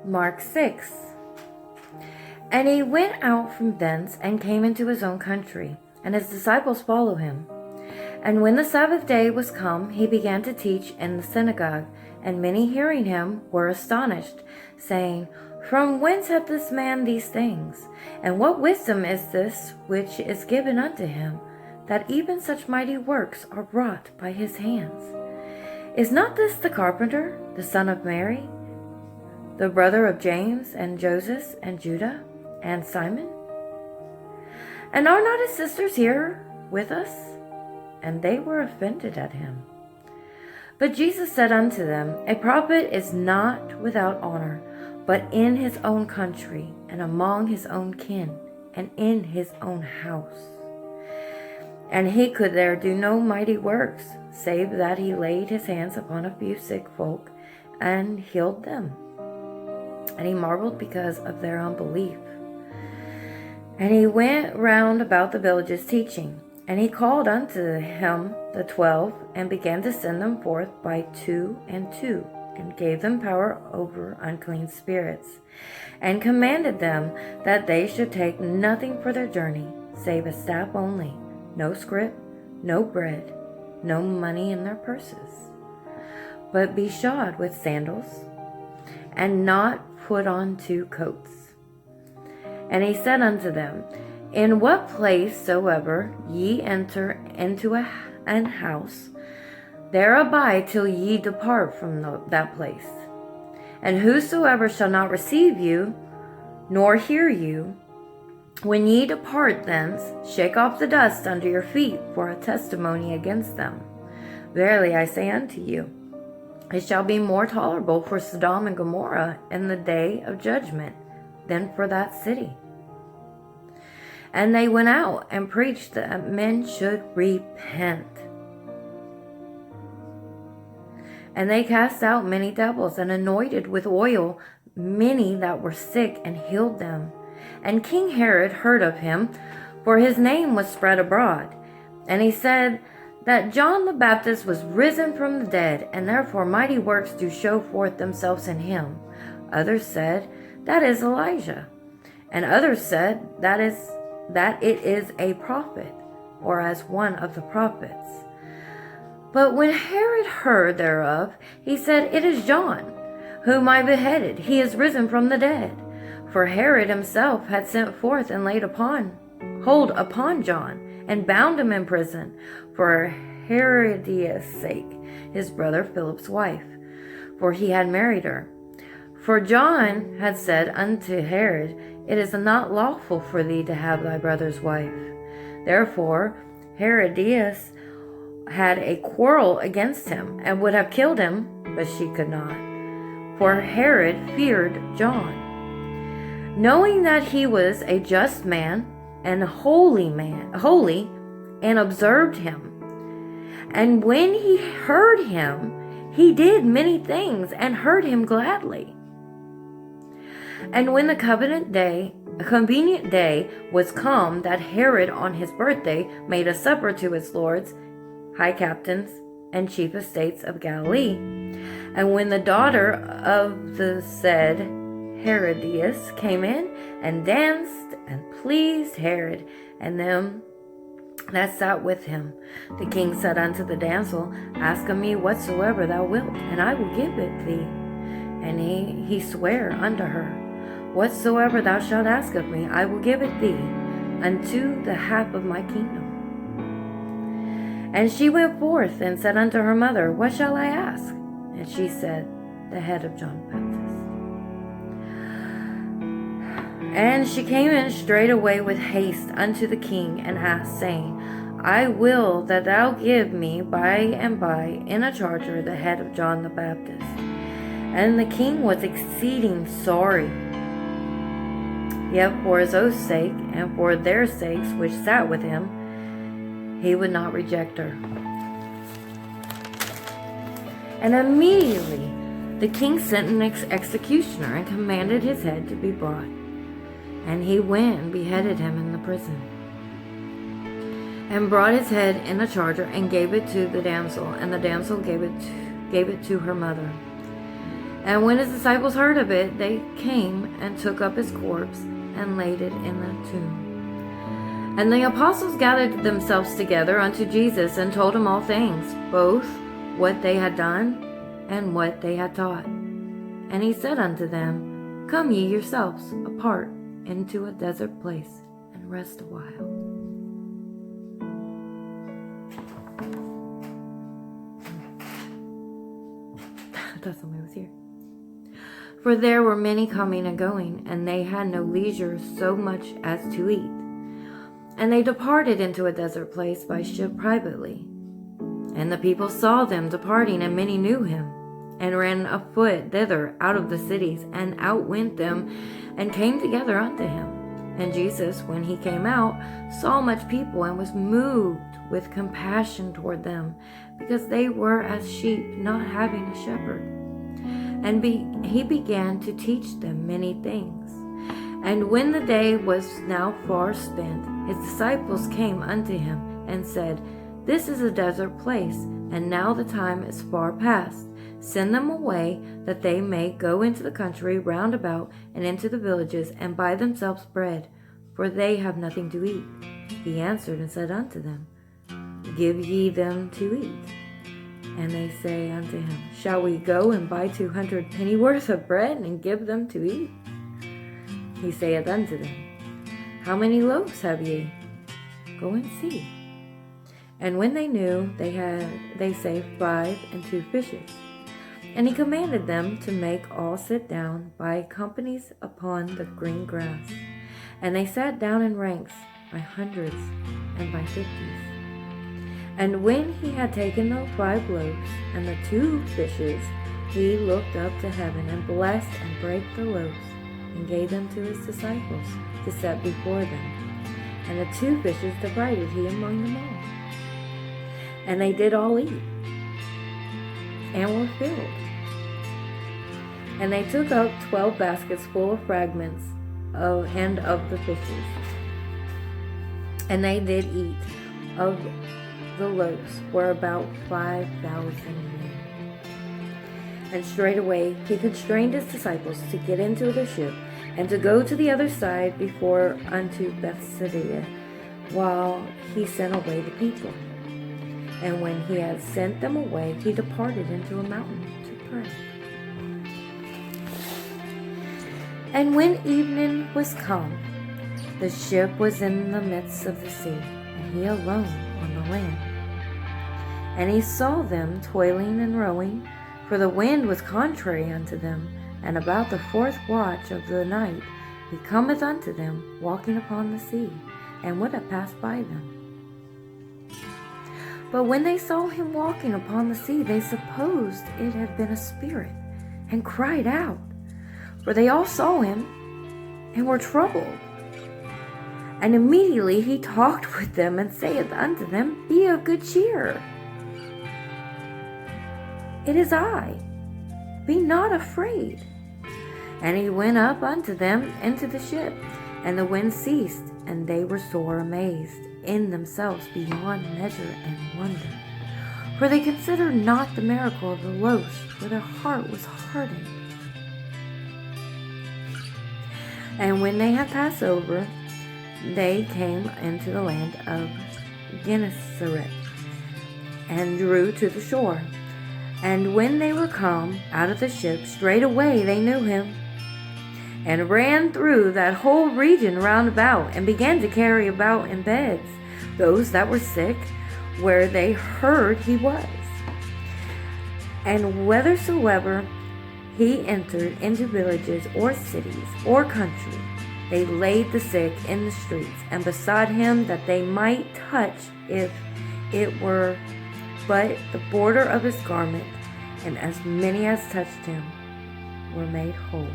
Mark 6. And he went out from thence and came into his own country, and his disciples followed him. And when the Sabbath day was come, he began to teach in the synagogue, and many hearing him were astonished, saying, From whence hath this man these things? And what wisdom is this which is given unto him, that even such mighty works are wrought by his hands? Is not this the carpenter, the son of Mary, the brother of James and Joseph and Judah and Simon? And are not his sisters here with us? And they were offended at him. But Jesus said unto them, A prophet is not without honor, but in his own country, and among his own kin, and in his own house. And he could there do no mighty works, save that he laid his hands upon a few sick folk, and healed them. And he marveled because of their unbelief. And he went round about the villages teaching. And he called unto him the 12, and began to send them forth by 2 and 2, and gave them power over unclean spirits, and commanded them that they should take nothing for their journey, save a staff only, no scrip, no bread, no money in their purses, but be shod with sandals, and not put on 2 coats. And he said unto them, In what place soever ye enter into an house, there abide till ye depart from that place. And whosoever shall not receive you, nor hear you, when ye depart thence, shake off the dust under your feet for a testimony against them. Verily I say unto you, it shall be more tolerable for Sodom and Gomorrah in the day of judgment than for that city. And they went out and preached that men should repent. And they cast out many devils, and anointed with oil many that were sick, and healed them. And King Herod heard of him, for his name was spread abroad. And he said that John the Baptist was risen from the dead, and therefore mighty works do show forth themselves in him. Others said, That is Elijah. And others said, that it is a prophet, or as one of the prophets. But when Herod heard thereof, he said, It is John, whom I beheaded. He is risen from the dead. For Herod himself had sent forth and laid hold upon John, and bound him in prison, for Herodias' sake, his brother Philip's wife, for he had married her. For John had said unto Herod, It is not lawful for thee to have thy brother's wife. Therefore Herodias had a quarrel against him, and would have killed him, but she could not. For Herod feared John, knowing that he was a just man, holy, and observed him. And when he heard him, he did many things, and heard him gladly. And when the convenient day was come, that Herod on his birthday made a supper to his lords, high captains, and chief estates of Galilee. And when the daughter of the said Herodias came in, and danced, and pleased Herod, and them that sat with him, the king said unto the damsel, Ask of me whatsoever thou wilt, and I will give it thee. And he sware unto her, Whatsoever thou shalt ask of me, I will give it thee, unto the half of my kingdom. And she went forth and said unto her mother, What shall I ask? And she said, The head of John the Baptist. And she came in straightway with haste unto the king, and asked, saying, I will that thou give me by and by in a charger the head of John the Baptist. And the king was exceeding sorry. Yet for his oath's sake, and for their sakes which sat with him, he would not reject her. And immediately the king sent an executioner, and commanded his head to be brought. And he went and beheaded him in the prison, and brought his head in a charger, and gave it to the damsel, and the damsel gave it to her mother. And when his disciples heard of it, they came and took up his corpse and laid it in the tomb. And the apostles gathered themselves together unto Jesus and told him all things, both what they had done and what they had taught. And he said unto them, Come ye yourselves apart into a desert place and rest a while. I thought somebody was here. For there were many coming and going, and they had no leisure so much as to eat. And they departed into a desert place by ship privately. And the people saw them departing, and many knew him, and ran afoot thither out of the cities, and outwent them, and came together unto him. And Jesus, when he came out, saw much people, and was moved with compassion toward them, because they were as sheep not having a shepherd. And he began to teach them many things. And when the day was now far spent, his disciples came unto him, and said, This is a desert place, and now the time is far past. Send them away, that they may go into the country round about, and into the villages, and buy themselves bread, for they have nothing to eat. He answered and said unto them, Give ye them to eat. And they say unto him, Shall we go and buy 200 pennyworth of bread, and give them to eat? He saith unto them, How many loaves have ye? Go and see. And when they knew, they say 5 and 2 fishes. And he commanded them to make all sit down by companies upon the green grass. And they sat down in ranks by hundreds and by 50s. And when he had taken the 5 loaves and the 2 fishes, he looked up to heaven, and blessed and brake the loaves, and gave them to his disciples to set before them. And the 2 fishes divided he among them all. And they did all eat, and were filled. And they took up 12 baskets full of fragments of the fishes. And they did eat of the loaves were about 5,000 men. And straightway he constrained his disciples to get into the ship, and to go to the other side before unto Bethsaida, while he sent away the people. And when he had sent them away, he departed into a mountain to pray. And when evening was come, the ship was in the midst of the sea, and he alone on the land. And he saw them toiling and rowing, for the wind was contrary unto them. And about the 4th watch of the night he cometh unto them, walking upon the sea, and would have passed by them. But when they saw him walking upon the sea, they supposed it had been a spirit, and cried out. For they all saw him, and were troubled. And immediately he talked with them, and saith unto them, Be of good cheer. It is I. Be not afraid. And he went up unto them into the ship, and the wind ceased, and they were sore amazed in themselves beyond measure and wonder. For they considered not the miracle of the loaves, for their heart was hardened. And when they had passed over, they came into the land of Gennesaret, and drew to the shore. And when they were come out of the ship, straightway they knew him, and ran through that whole region round about, and began to carry about in beds those that were sick, where they heard he was. And whithersoever he entered into villages or cities or country, they laid the sick in the streets, and besought him that they might touch, if it were but the border of his garment. And as many as touched him were made whole.